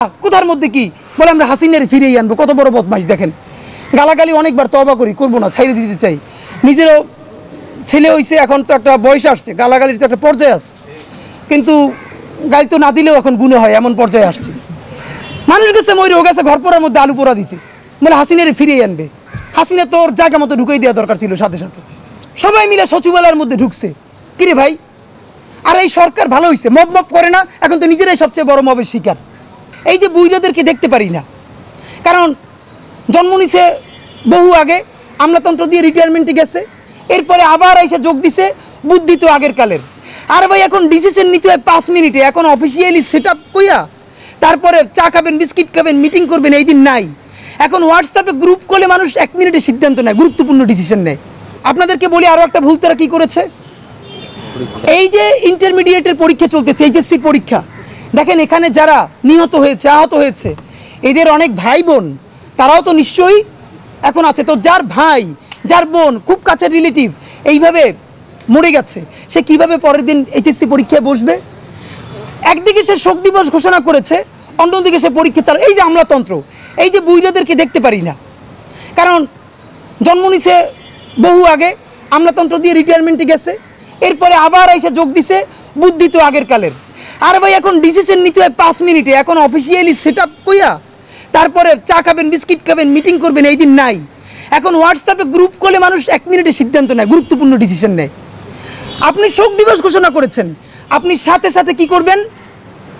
কোথার মধ্যে কি বলে আমরা হাসিনার ফিরিয়ে আনবো। কত বড় বদমাইশ দেখেন। গালাগালি অনেকবার তওবা করি, করবো না, ছাইড়ে দিতে চাই। নিজেরও ছেলে হইছে, এখন তো একটা বয়স আসছে, গালাগালির তো একটা পর্যায়ে আছে, কিন্তু গালি তো না দিলেও এখন গুণে হয়, এমন পর্যায়ে আসছে। মানুষ গেছে ময়ূর গেছে ঘর পোড়ার মধ্যে আলু পোড়া দিতে, বলে হাসিনারে ফিরিয়ে আনবে। হাসিনা তোর জায়গা মতো ঢুকিয়ে দেওয়া দরকার ছিল। সাথে সাথে সবাই মিলে সচিবালয়ের মধ্যে ঢুকছে। কিরে ভাই, আর এই সরকার ভালো হয়েছে, মব মব করে না, এখন তো নিজেরাই সবচেয়ে বড় মবের শিকার। এই যে বুইরাদেরকে দেখতে পারি না, কারণ জন্ম নিছে বহু আগে, আমলাতন্ত্র দিয়ে রিটায়ারমেন্টে গেছে, এরপরে আবার এসে যোগ দিছে, বুদ্ধি তো আগের কালের। আর ভাই এখন ডিসিশন নিতে হয় 5 মিনিটে, এখন অফিসিয়ালি সেট আপ কইয়া তারপরে চা খাবেন, বিস্কিট খাবেন, মিটিং করবেন, এই দিন নাই। এখন হোয়াটসঅ্যাপে গ্রুপ করলে মানুষ 1 মিনিটে সিদ্ধান্ত নেয়, গুরুত্বপূর্ণ ডিসিশন নেয়। আপনাদেরকে বলি আরও একটা ভুল তারা কী করেছে। এই যে ইন্টারমিডিয়েটের পরীক্ষা চলতেছে, এইচএসসির পরীক্ষা, দেখেন এখানে যারা নিহত হয়েছে, আহত হয়েছে, এদের অনেক ভাই বোন তারাও তো নিশ্চয়ই এখন আছে। তো যার ভাই, যার বোন, খুব কাছের রিলেটিভ এইভাবে মরে গেছে, সে কিভাবে পরের দিন এইচএসসি পরীক্ষায় বসবে? একদিকে সে শোক দিবস ঘোষণা করেছে, অন্যদিকে সে পরীক্ষা চালায়। এই যে আমলাতন্ত্র, এই যে বুইরাদেরকে দেখতে পারি না, কারণ জন্ম নিছে বহু আগে, আমলাতন্ত্র দিয়ে রিটায়ারমেন্টে গেছে, এরপরে আবার এসে যোগ দিছে, বুদ্ধি তো আগের কালের। আর ভাই এখন ডিসিশন নিতে হয় 5 মিনিটে, এখন অফিসিয়ালি সেট আপ কইয়া তারপরে চা খাবেন, বিস্কিট খাবেন, মিটিং করবেন, এই দিন নাই। এখন হোয়াটসঅ্যাপে গ্রুপ করলে মানুষ 1 মিনিটে সিদ্ধান্ত নেয়, গুরুত্বপূর্ণ ডিসিশন নেয়। আপনি শোক দিবস ঘোষণা করেছেন, আপনি সাথে সাথে কি করবেন?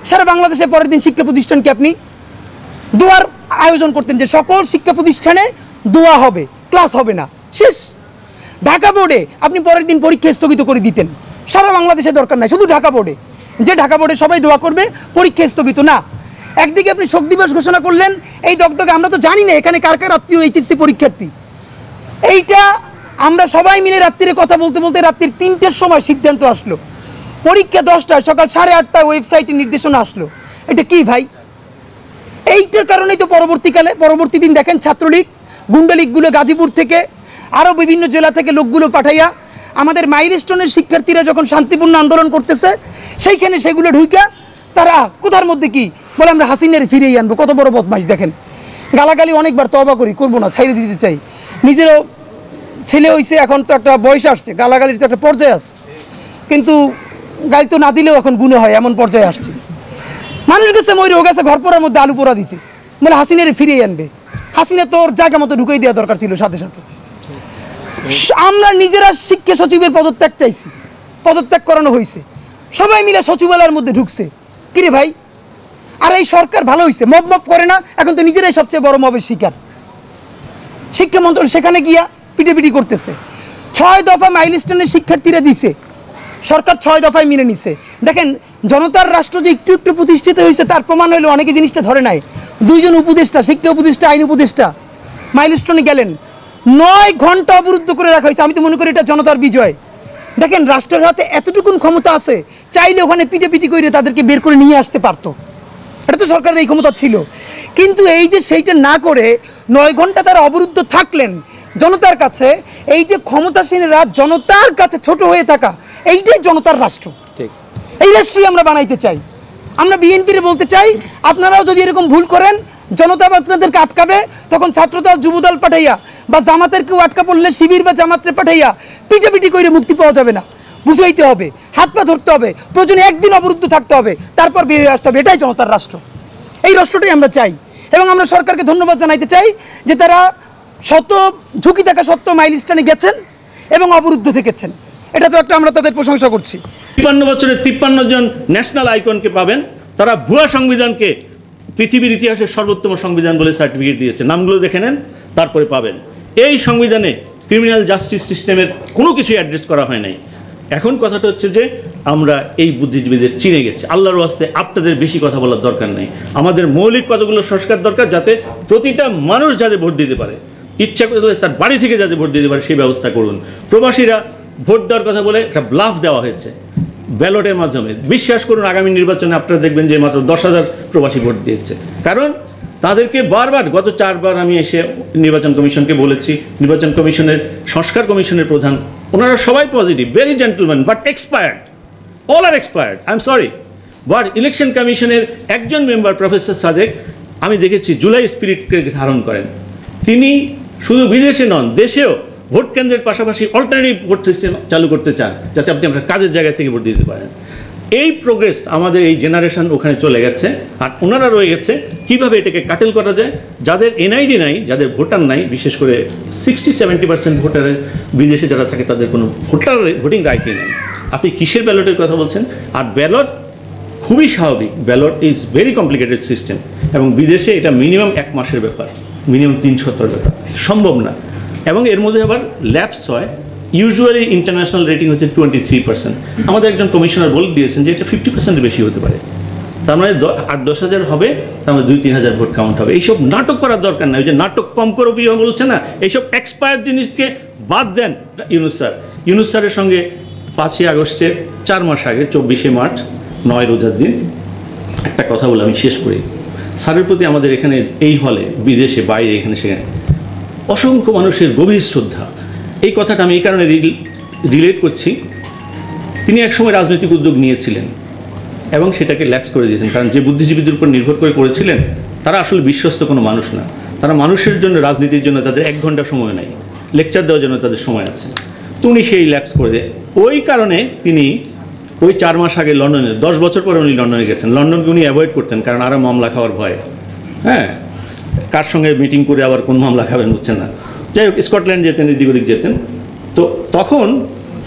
সারা বাংলাদেশে পরের দিন শিক্ষা প্রতিষ্ঠানকে আপনি দোয়ার আয়োজন করতেন, যে সকল শিক্ষা প্রতিষ্ঠানে দোয়া হবে, ক্লাস হবে না, শেষ। ঢাকা বোর্ডে আপনি পরের দিন পরীক্ষা স্থগিত করে দিতেন, সারা বাংলাদেশে দরকার নাই, শুধু ঢাকা বোর্ডে, যে ঢাকা বোর্ডে সবাই দোয়া করবে, পরীক্ষা স্থগিত না। একদিকে আপনি শোক দিবস ঘোষণা করলেন, এই দগদগে আমরা তো জানি না এখানে কার কার আত্মীয় এইচএসসি পরীক্ষার্থী। এইটা আমরা সবাই মিলে রাত্রিরে কথা বলতে বলতে রাত্রির 3টের সময় সিদ্ধান্ত আসলো, পরীক্ষা 10টায়, সকাল 8:30টায় ওয়েবসাইটে নির্দেশনা আসলো। এটা কি ভাই? এইটার কারণেই তো পরবর্তী দিন দেখেন ছাত্রলীগ, গুন্ডালীগগুলো গাজীপুর থেকে আরও বিভিন্ন জেলা থেকে লোকগুলো পাঠাইয়া আমাদের মাইলস্টোনের শিক্ষার্থীরা যখন শান্তিপূর্ণ আন্দোলন করতেছে, সেইখানে সেগুলো ঢুইকা তারা কোথার মধ্যে কি বলে আমরা হাসিনার ফিরিয়ে আনবো। কত বড় বদমাইশ দেখেন। গালাগালি অনেকবার তওবা করি, করবো না, ছাইড়ে দিতে চাই। নিজেরও ছেলে হইছে, এখন তো একটা বয়স আসছে, গালাগালির তো একটা পর্যায়ে আছে, কিন্তু গালি তো না দিলেও এখন গুণে হয়, এমন পর্যায়ে আসছে। মানুষ গেছে ময়ূর গেছে ঘর পোড়ার মধ্যে আলু পোড়া দিতে, বলে হাসিনারে ফিরিয়ে আনবে। হাসিনা তোর জায়গা মতো ঢুকিয়ে দেওয়া দরকার ছিল। সাথে সাথে আমরা নিজেরা শিক্ষা সচিবের পদত্যাগ চাইছি, পদত্যাগ করানো হয়েছে, সবাই মিলে সচিবালয়ের মধ্যে ঢুকছে। কিরে ভাই, আর এই সরকার ভালো হয়েছে, মব মব করে না, এখন তো নিজেরাই সবচেয়ে বড় মবের শিকার। শিক্ষা মন্ত্রণালয় সেখানে গিয়া পিটিপিটি করতেছে। 6 দফা মাইলস্টোনের শিক্ষার্থীরা দিছে, সরকার 6 দফায় মেনে নিছে। দেখেন জনতার রাষ্ট্র যে একটু একটু প্রতিষ্ঠিত হয়েছে তার প্রমাণ হইলো অনেকে জিনিসটা ধরে নাই। 2 জন উপদেষ্টা, শিক্ষা উপদেষ্টা, আইন উপদেষ্টা মাইলস্টোনে গেলেন, 9 ঘন্টা অবরুদ্ধ করে রাখা হয়েছে। আমি তো মনে করি এটা জনতার বিজয়। দেখেন রাষ্ট্রের হাতে এতটুকুন ক্ষমতা আছে, চাইলে ওখানে পিটাপিটি করে তাদেরকে বের করে নিয়ে আসতে পারতো, এটা তো সরকারের এই ক্ষমতা ছিল। কিন্তু এই যে সেইটা না করে 9 ঘন্টা তারা অবরুদ্ধ থাকলেন জনতার কাছে, এই যে ক্ষমতাসীনরা জনতার কাছে ছোট হয়ে থাকা, এইটাই জনতার রাষ্ট্র। এই রাষ্ট্রই আমরা বানাইতে চাই। আমরা বিএনপিরে বলতে চাই, আপনারাও যদি এরকম ভুল করেন, জনতা আপনাদেরকে আটকাবে, তখন ছাত্রদল, যুবদল পাঠাইয়া বা জামাতের কেউ আটকা পড়লে শিবির বা জামাতরে পাঠাইয়া পিটাপিটি করে মুক্তি পাওয়া যাবে না। বুঝাইতে হবে, হাত পা ধরতে হবে, প্রয়োজনে একদিন অবরুদ্ধ থাকতে হবে, তারপর বেরিয়ে আসতে হবে। এটাই জনতার রাষ্ট্র, এই রাষ্ট্রটাই আমরা চাই। এবং আমরা সরকারকে ধন্যবাদ জানাইতে চাই যে তারা শত ঝুঁকি থাকা সত্ত্বেও মাইলস্টোনে গেছেন এবং অবরুদ্ধ থেকেছেন। এটা তো একটা আমরা তাদের প্রশংসা করছি। 53 বছরের 53 জন ন্যাশনাল আইকনকে পাবেন, তারা ভুয়া সংবিধানকে পৃথিবীর ইতিহাসের সর্বোত্তম সংবিধান বলে সার্টিফিকেট দিয়েছে। নামগুলো দেখে নেন, তারপরে পাবেন। এই সংবিধানে ক্রিমিনাল জাস্টিস সিস্টেমের কোনো কিছুই অ্যাড্রেস করা হয় নাই। এখন কথাটা হচ্ছে যে আমরা এই বুদ্ধিজীবীদের চিনে গেছি। আল্লাহর ওয়াস্তে আপনাদের বেশি কথা বলার দরকার নেই। আমাদের মৌলিক কতগুলো সংস্কার দরকার, যাতে প্রতিটা মানুষ যাতে ভোট দিতে পারে, ইচ্ছা করলে তার বাড়ি থেকে যাতে ভোট দিতে পারে সেই ব্যবস্থা করুন। প্রবাসীরা ভোট দেওয়ার কথা বলে একটা ব্লাফ দেওয়া হয়েছে ব্যালটের মাধ্যমে। বিশ্বাস করুন, আগামী নির্বাচনে আপনারা দেখবেন যে মাত্র 10,000 প্রবাসী ভোট দিয়েছে। কারণ তাদেরকে বারবার, গত 4 বার আমি এসে নির্বাচন কমিশনকে বলেছি, নির্বাচন কমিশনের সংস্কার কমিশনের প্রধান, ওনারা সবাই positive, very gentleman, but expired, all are expired. I am sorry, but election কমিশনের একজন মেম্বার প্রফেসর সাদেক আমি দেখেছি জুলাই স্পিরিটকে ধারণ করেন। তিনি শুধু বিদেশে নন, দেশেও ভোট কেন্দ্রের পাশাপাশি অল্টারনেটিভ ভোট সিস্টেম চালু করতে চান, যাতে আপনি আপনার কাজের জায়গা থেকে ভোট দিতে পারেন। এই প্রোগ্রেস আমাদের এই জেনারেশন ওখানে চলে গেছে, আর ওনারা রয়ে গেছে কীভাবে এটাকে কাটেল করা যায়। যাদের এনআইডি নাই, যাদের ভোটার নাই, বিশেষ করে 60-70% ভোটারের বিদেশে যারা থাকে তাদের কোনো ভোটিং রাইটই নেই। আপনি কিসের ব্যালটের কথা বলছেন? আর ব্যালট খুবই স্বাভাবিক, ballot is very complicated system, এবং বিদেশে এটা মিনিমাম 1 মাসের ব্যাপার, মিনিমাম 3 সপ্তাহের ব্যাপার, সম্ভব না। এবং এর মধ্যে আবার ল্যাপস হয়। ইউজুয়ালি ইন্টারন্যাশনাল রেটিং হচ্ছে 23%। আমাদের একজন কমিশনার বলে দিয়েছেন যে এটা 50% বেশি হতে পারে। তার মানে 8-10 হাজার হবে, তার মানে 2-3 হাজার ভোট কাউন্ট হবে। এইসব নাটক করার দরকার নাই। ওই যে নাটক কম করে বলছে না, এইসব এক্সপায়ার জিনিসকে বাদ দেন। ইউনুস স্যারের সঙ্গে 5ই আগস্টের 4 মাস আগে 24শে মার্চ 9 রোজার দিন একটা কথা বলে আমি শেষ করি। স্যারের প্রতি আমাদের এখানে এই হলে, বিদেশে, বাইরে, এখানে সেখানে অসংখ্য মানুষের গভীর শ্রদ্ধা। এই কথাটা আমি এই কারণে রিলেট করছি, তিনি একসময় রাজনৈতিক উদ্যোগ নিয়েছিলেন এবং সেটাকে ল্যাপস করে দিয়েছেন। কারণ যে বুদ্ধিজীবীদের উপর নির্ভর করে করেছিলেন তারা আসলে বিশ্বস্ত কোনো মানুষ না। তারা মানুষের জন্য, রাজনীতির জন্য তাদের 1 ঘন্টা সময় নেই, লেকচার দেওয়ার জন্য তাদের সময় আছে। তো উনি সেই ল্যাপস করে দেন। ওই কারণে তিনি ওই 4 মাস আগে লন্ডনে, 10 বছর পরে উনি লন্ডনে গেছেন। লন্ডনকে উনি অ্যাভয়েড করতেন, কারণ আরও মামলা খাওয়ার ভয়। হ্যাঁ, কার সঙ্গে মিটিং করে আবার কোন মামলা খাবেন বুঝছেন না। যাই হোক, স্কটল্যান্ড যেতেন, এদিক ওদিক যেতেন। তো তখন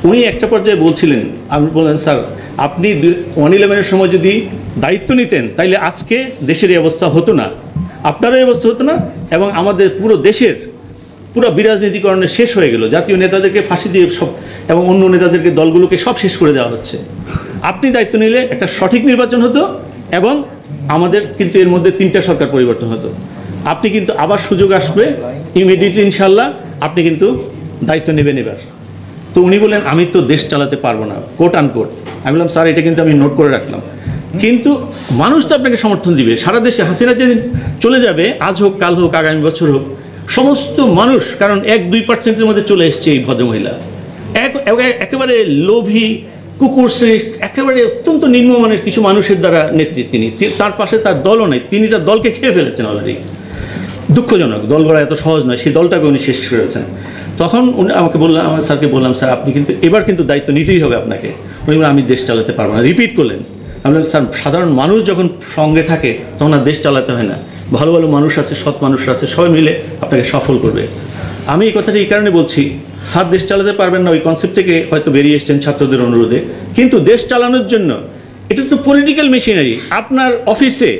উনি একটা পর্যায়ে বলছিলেন, আমি বললেন স্যার আপনি 1/11-এর সময় যদি দায়িত্ব নিতেন তাইলে আজকে দেশের এই অবস্থা হতো না, আপনারও এই অবস্থা হতো না, এবং আমাদের পুরো দেশের পুরো বিরাজনীতিকরণে শেষ হয়ে গেল। জাতীয় নেতাদেরকে ফাঁসি দিয়ে সব, এবং অন্য নেতাদেরকে, দলগুলোকে সব শেষ করে দেওয়া হচ্ছে। আপনি দায়িত্ব নিলে একটা সঠিক নির্বাচন হতো, এবং আমাদের কিন্তু এর মধ্যে 3টা সরকার পরিবর্তন হতো। আপনি কিন্তু আবার সুযোগ আসবে ইমিডিয়েটলি ইনশাল্লাহ, আপনি কিন্তু দায়িত্ব নেবেন এবার। তো উনি বললেন আমি তো দেশ চালাতে পারবো না, কোট আনকোট। আমি বললাম স্যার এটা কিন্তু আমি নোট করে রাখলাম, কিন্তু মানুষ তো আপনাকে সমর্থন দিবে। সারা দেশে হাসিনা যেদিন চলে যাবে, আজ হোক, কাল হোক, আগামী বছর হোক, সমস্ত মানুষ, কারণ 1-2%-এর মধ্যে চলে এসছে এই ভদ্রমহিলা, একেবারে লোভী কুকুর শ্রেণী, একেবারে অত্যন্ত নিম্নমানের কিছু মানুষের দ্বারা নেত্রী তিনি। তার পাশে তার দলও নেই, তিনি তার দলকে খেয়ে ফেলেছেন অলরেডি। দুঃখজনক, দল গড়া এত সহজ নয়, সেই দলটাকে উনি শেষ করেছেন। তখন উনি আমাকে বললাম, আমার স্যারকে বললাম স্যার আপনি কিন্তু এবার কিন্তু দায়িত্ব নিতেই হবে আপনাকে। উনি বললেন আমি দেশ চালাতে পারবো না, রিপিট করলেন। আমি বললাম স্যার সাধারণ মানুষ যখন সঙ্গে থাকে তখন আর দেশ চালাতে হয় না, ভালো ভালো মানুষ আছে, সৎ মানুষরা আছে, সবাই মিলে আপনাকে সফল করবে। আমি এই কথাটা এই কারণে বলছি, স্যার দেশ চালাতে পারবেন না ওই কনসেপ্ট থেকে হয়তো বেরিয়ে এসছেন ছাত্রদের অনুরোধে, কিন্তু দেশ চালানোর জন্য এটা তো পলিটিক্যাল মেশিনারি। আপনার অফিসে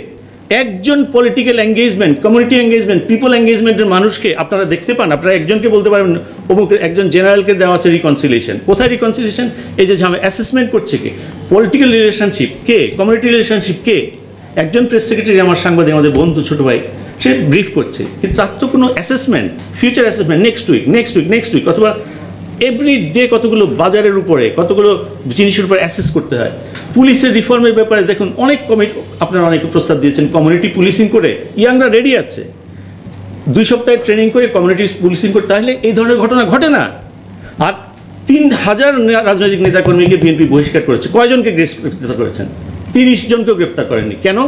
একজন political engagement, community engagement, people এঙ্গেজমেন্টের মানুষকে আপনারা দেখতে পান। আপনারা একজনকে বলতে পারেন অমুক একজন জেনারেলকে দেওয়া আছে রিকনসিলিয়েশন। কোথায় রিকনসিলিয়েশন? এই যে অ্যাসেসমেন্ট করছে কে? পলিটিক্যাল রিলেশনশিপ কে? কমিউনিটি রিলেশনশিপ কে? একজন প্রেস সেক্রেটারি, আমার সাংবাদিক, আমাদের বন্ধু, ছোটো ভাই, সে ব্রিফ করছে, কিন্তু তার তো কোনো assessment, future assessment, next week, অথবা এভরি ডে কতগুলো বাজারের উপরে, কতগুলো জিনিসের উপরে অ্যাসেস করতে হয়। পুলিশের রিফর্মের ব্যাপারে দেখুন, অনেক আপনারা অনেক প্রস্তাব দিয়েছেন, কমিউনিটি পুলিশিং করে ইয়াংরা রেডি আছে, 2 সপ্তাহে ট্রেনিং করে কমিউনিটি পুলিশিং করে, তাহলে এই ধরনের ঘটনা ঘটে না। আর 3000 রাজনৈতিক নেতাকর্মীকে বিএনপি বহিষ্কার করেছে, কয়জনকে গ্রেফতার করেছেন? 30 জনকেও গ্রেফতার করেননি। কেন?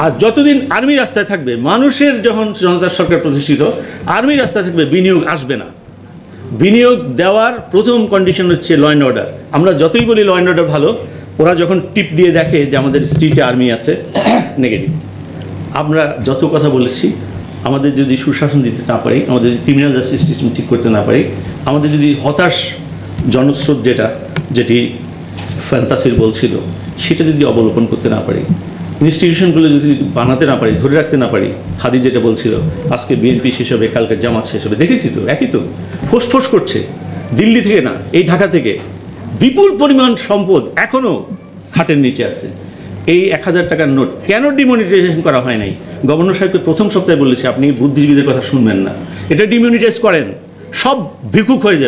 আর যতদিন আর্মি রাস্তায় থাকবে, মানুষের যখন জনতার সরকার প্রতিষ্ঠিত, আর্মি রাস্তায় থাকবে, বিনিয়োগ আসবে না। বিনিয়োগ দেওয়ার প্রথম কন্ডিশন হচ্ছে ল অ্যান্ড অর্ডার। আমরা যতই বলি ল অ্যান্ড অর্ডার ভালো, ওরা যখন টিপ দিয়ে দেখে যে আমাদের স্ট্রিটে আর্মি আছে, নেগেটিভ। আমরা যত কথা বলেছি, আমাদের যদি সুশাসন দিতে না পারি, আমাদের যদি ক্রিমিনাল জাস্টিস সিস্টেম ঠিক করতে না পারি, আমাদের যদি হতাশ জনস্রোত যেটি ফ্যান্টাসির বলছিল, সেটা যদি অবলোকন করতে না পারি, ইনস্টিটিউশনগুলো যদি বানাতে না পারি, ধরে রাখতে না পারি, হাদি যেটা বলছিল আজকে বিএনপি শেষ হবে, কালকে জামাত শেষ হবে, দেখেছি তো, একই তো, ফোঁস করছে। দিল্লি থেকে না, এই ঢাকা থেকে বিপুল পরিমাণ সম্পদ এখনও খাটের নিচে আছে। এই 1000 টাকার নোট কেন ডিমনিটাইজেশন করা হয় নাই? গভর্নর সাহেবকে প্রথম সপ্তাহে বলেছি আপনি বুদ্ধিজীবীদের কথা শুনবেন না, এটা ডিমনিটাইজ করেন, সব ভিক্ষুক হয়ে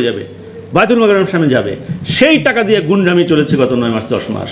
যাবে, বায়তুল মোকাররমের সামনে যাবে। সেই টাকা দিয়ে গুন্ডামি চলেছে গত 9 মাস 10 মাস।